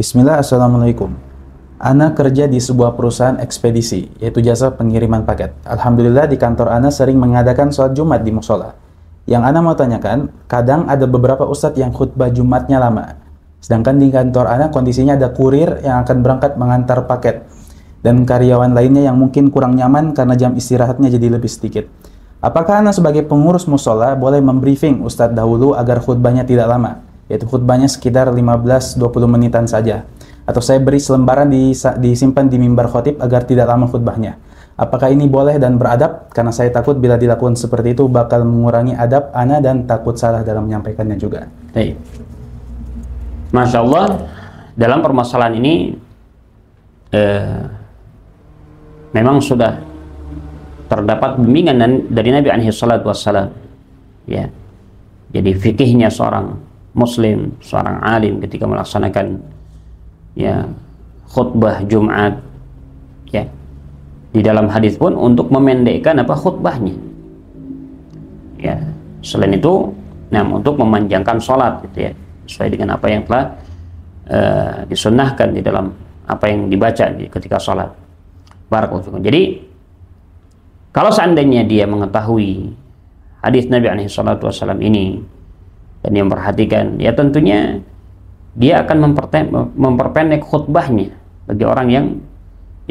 Bismillah, Assalamualaikum. Ana kerja di sebuah perusahaan ekspedisi, yaitu jasa pengiriman paket. Alhamdulillah di kantor Ana sering mengadakan sholat Jumat di musola. Yang Ana mau tanyakan, kadang ada beberapa ustadz yang khutbah Jumatnya lama. Sedangkan di kantor Ana kondisinya ada kurir yang akan berangkat mengantar paket. Dan karyawan lainnya yang mungkin kurang nyaman karena jam istirahatnya jadi lebih sedikit. Apakah Ana sebagai pengurus musola boleh membriefing ustadz dahulu agar khutbahnya tidak lama? Yaitu khutbahnya sekitar 15-20 menitan saja. Atau saya beri selembaran disimpan di mimbar khotib agar tidak lama khutbahnya. Apakah ini boleh dan beradab? Karena saya takut bila dilakukan seperti itu bakal mengurangi adab ana dan takut salah dalam menyampaikannya juga. Baik. Masya Allah, dalam permasalahan ini memang sudah terdapat bimbingan dari Nabi alaihi salatu wassalam. Ya. Jadi fikihnya seorang Muslim, seorang alim ketika melaksanakan khutbah Jumat, ya, di dalam hadis pun untuk memendekkan khutbahnya, ya. Selain itu, untuk memanjangkan sholat, gitu ya, sesuai dengan apa yang telah disunnahkan di dalam apa yang dibaca ketika sholat. Barakallahu fikum. Jadi, kalau seandainya dia mengetahui hadis Nabi alaihi salatu wassalam ini dan yang memperhatikan, ya tentunya dia akan memperpendek khutbahnya bagi orang yang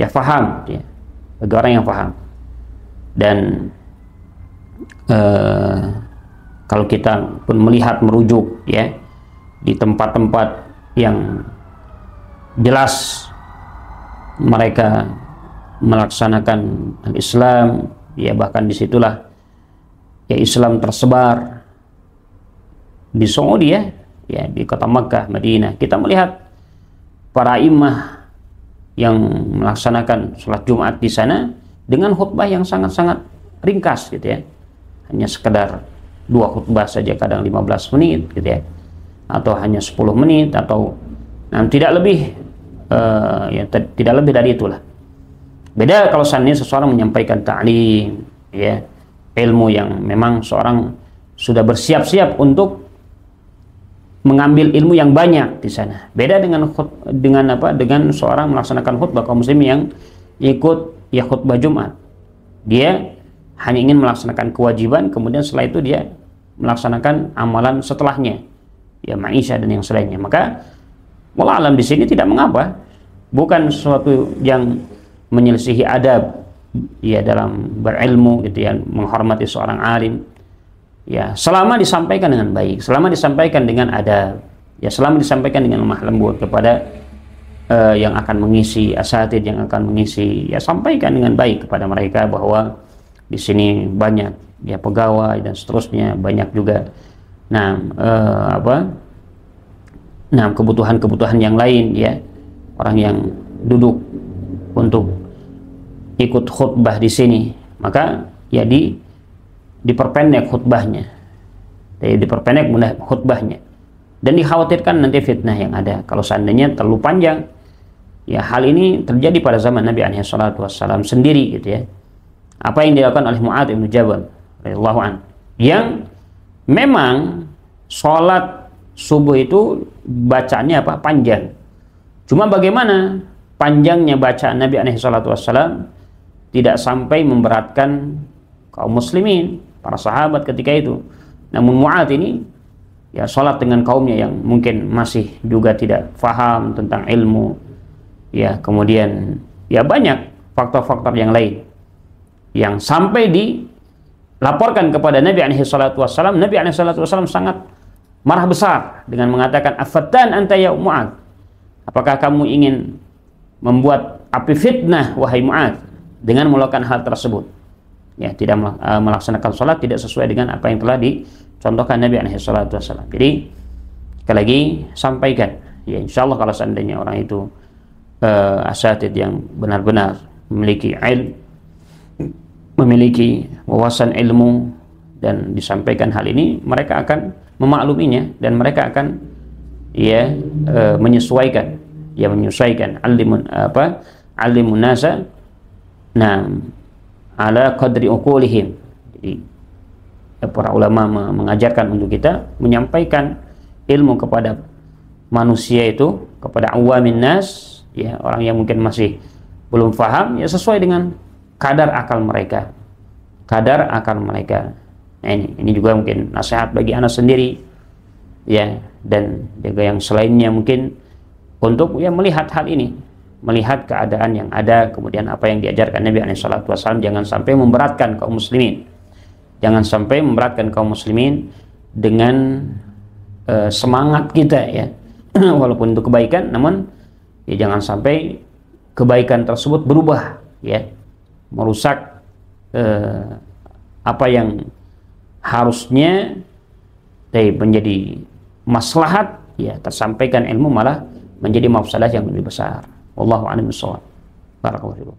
faham, ya, bagi orang yang faham. Dan kalau kita pun melihat merujuk, ya, di tempat-tempat yang jelas mereka melaksanakan Islam, ya, bahkan disitulah ya Islam tersebar di Saudi, ya, di kota Makkah, Madinah. Kita melihat para imam yang melaksanakan sholat Jumat di sana dengan khutbah yang sangat-sangat ringkas, gitu ya. Hanya sekedar 2 khutbah saja, kadang 15 menit, gitu ya. Atau hanya 10 menit atau tidak lebih tidak lebih dari itulah. Beda kalau seandainya seseorang menyampaikan ta'lim, ya, ilmu yang memang seorang sudah bersiap-siap untuk mengambil ilmu yang banyak di sana. Beda dengan seorang melaksanakan khutbah kaum muslim yang ikut khutbah Jumat. Dia hanya ingin melaksanakan kewajiban, kemudian setelah itu dia melaksanakan amalan setelahnya, ya, ma'isyah dan yang selainnya. Maka wallah alam di sini tidak mengapa, bukan sesuatu yang menyelisihi adab, ya, dalam berilmu, gitu ya, menghormati seorang alim. Ya, selama disampaikan dengan baik, selama disampaikan dengan adab, ya, selama disampaikan dengan lemah lembut kepada yang akan mengisi, asatidz yang akan mengisi, ya, sampaikan dengan baik kepada mereka bahwa di sini banyak, ya, pegawai dan seterusnya, banyak juga kebutuhan-kebutuhan yang lain, ya, orang yang duduk untuk ikut khutbah di sini, maka ya diperpendek khutbahnya, diperpendek mudah khutbahnya, dan dikhawatirkan nanti fitnah yang ada kalau seandainya terlalu panjang. Ya, hal ini terjadi pada zaman Nabi alaihi salatu wassalam sendiri, gitu ya. Apa yang dilakukan oleh Mu'adz bin Jabal radhiyallahu anhu, yang memang sholat subuh itu bacaannya panjang. Cuma bagaimana panjangnya bacaan Nabi alaihi salatu wassalam tidak sampai memberatkan kaum muslimin, para sahabat ketika itu. Namun Mu'adz ini ya sholat dengan kaumnya yang mungkin masih juga tidak faham tentang ilmu, ya, kemudian ya banyak faktor-faktor yang lain yang sampai dilaporkan kepada Nabi alaihi salatu wassalam. Nabi alaihi salatu wassalam sangat marah besar dengan mengatakan, "Afattan anta ya Mu'adz? Apakah kamu ingin membuat api fitnah wahai Mu'adz dengan melakukan hal tersebut?" Ya, tidak melaksanakan sholat tidak sesuai dengan apa yang telah dicontohkan Nabi alaihi salatu wassalam. Jadi sekali lagi sampaikan, ya, insyaallah kalau seandainya orang itu asatidz yang benar-benar memiliki wawasan ilmu dan disampaikan hal ini, mereka akan memakluminya dan mereka akan menyesuaikan alimun nasa ala qadri uqulihim. Jadi para ulama mengajarkan untuk kita menyampaikan ilmu kepada manusia itu kepada awamin nas, ya, orang yang mungkin masih belum paham, ya sesuai dengan kadar akal mereka. Kadar akal mereka. Nah, ini juga mungkin nasihat bagi anak sendiri, ya, dan juga yang selainnya mungkin untuk ya melihat hal ini, melihat keadaan yang ada, kemudian apa yang diajarkan Nabi SAW, jangan sampai memberatkan kaum muslimin. Jangan sampai memberatkan kaum muslimin dengan semangat kita, ya. Walaupun itu kebaikan, namun ya jangan sampai kebaikan tersebut berubah, ya, merusak apa yang harusnya menjadi maslahat, ya, tersampaikan ilmu malah menjadi mafsadah yang lebih besar. Wallahu a'lam bishawab. Barakallahu fikum.